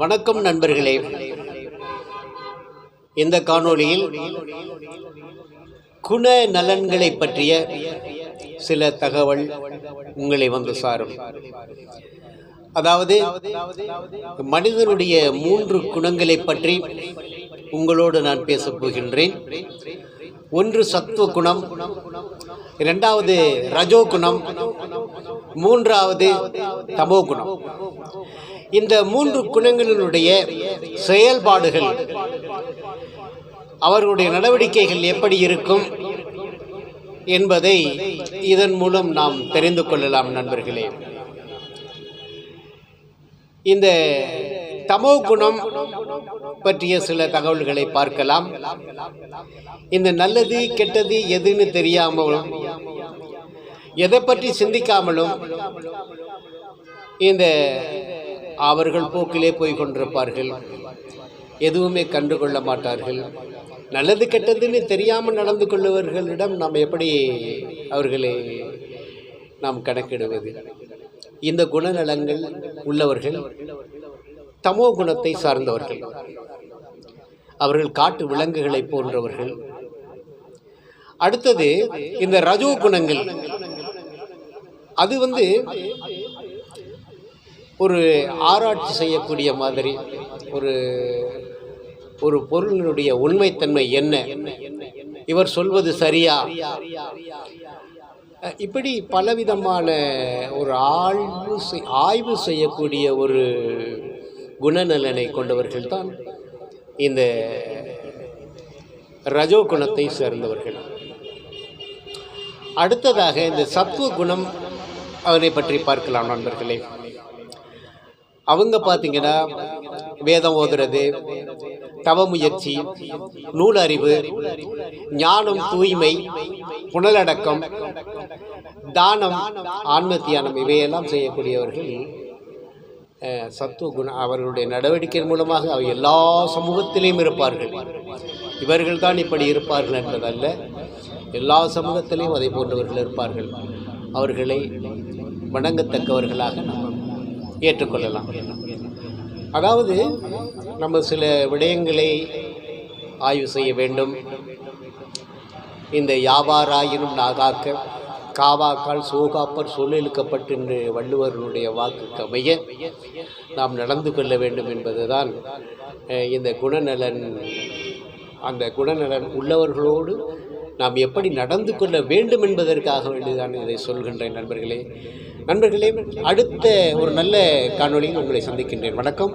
வணக்கம் நண்பர்களே. இந்த காணொளியில் குண நலன்களை பற்றிய சில தகவல் உங்களை வந்து சாரும். அதாவது மனிதனுடைய 3 குணங்களை பற்றி உங்களோடு நான் பேசப் போகின்றேன். ஒன்று சத்துவ குணம், இரண்டாவது ரஜோ குணம், மூன்றாவது தமோ குணம். இந்த 3 குணங்களினுடைய செயல்பாடுகள், அவர்களுடைய நடவடிக்கைகள் எப்படி இருக்கும் என்பதை இதன் மூலம் நாம் தெரிந்து கொள்ளலாம் நண்பர்களே. இந்த தமோ குணம் பற்றிய சில தகவல்களை பார்க்கலாம். இந்த நல்லது கெட்டது எதுன்னு தெரியாமலும், எதை பற்றி சிந்திக்காமலும் இந்த அவர்கள் போக்கிலே போய் கொண்டிருப்பார்கள். எதுவுமே கண்டுகொள்ள மாட்டார்கள். நல்லது கெட்டதுன்னு தெரியாமல் நடந்து கொள்ளுவர்களிடம் நாம் எப்படி அவர்களை நாம் கணக்கிடுவது? இந்த குணநலங்கள் உள்ளவர்கள் தமோ குணத்தை சார்ந்தவர்கள். அவர்கள் காட்டு விலங்குகளை போன்றவர்கள். அடுத்தது இந்த ரஜோ குணங்கள். அது ஒரு ஆராய்ச்சி செய்யக்கூடிய மாதிரி, ஒரு பொருளினுடைய உண்மைத்தன்மை என்ன, இவர் சொல்வது சரியா, இப்படி பலவிதமான ஒரு ஆய்வு செய்யக்கூடிய ஒரு குணநலனை கொண்டவர்கள் தான் இந்த ரஜோ குணத்தை சேர்ந்தவர்கள். அடுத்ததாக இந்த சத்துவ குணம், அதனை பற்றி பார்க்கலாம் நண்பர்களே. அவங்க பார்த்தீங்கன்னா வேதம் ஓதுறது, தவ முயற்சி, நூல் அறிவு, ஞானம், தூய்மை, புனலடக்கம், தானம், ஆன்ம தியானம், இவையெல்லாம் செய்யக்கூடியவர்கள் சத்துவ குணம். அவர்களுடைய நடவடிக்கை மூலமாக அவர் எல்லா சமூகத்திலையும் இருப்பார்கள். இவர்கள் தான் இப்படி இருப்பார்கள் என்பதல்ல, எல்லா சமூகத்திலையும் அதை போன்றவர்கள் இருப்பார்கள். அவர்களை வணங்கத்தக்கவர்களாக நம்ம ஏற்றுக்கொள்ளலாம். அதாவது நம்ம சில விடயங்களை ஆய்வு செய்ய வேண்டும். இந்த யாவாராயினும் நாகாக்க காவாக்கால் சோகாப்பர் சொல்லிழுக்கப்பட்டு என்று வள்ளுவர்களுடைய வாக்குக்கு அமைய நாம் நடந்து கொள்ள வேண்டும் என்பதுதான் இந்த குணநலன். அந்த குணநலன் உள்ளவர்களோடு நாம் எப்படி நடந்து கொள்ள வேண்டும் என்பதற்காக வேண்டிதான் இதை சொல்கின்றேன் நண்பர்களே. அடுத்த ஒரு நல்ல காணொளியில் உங்களை சந்திக்கின்றேன். வணக்கம்.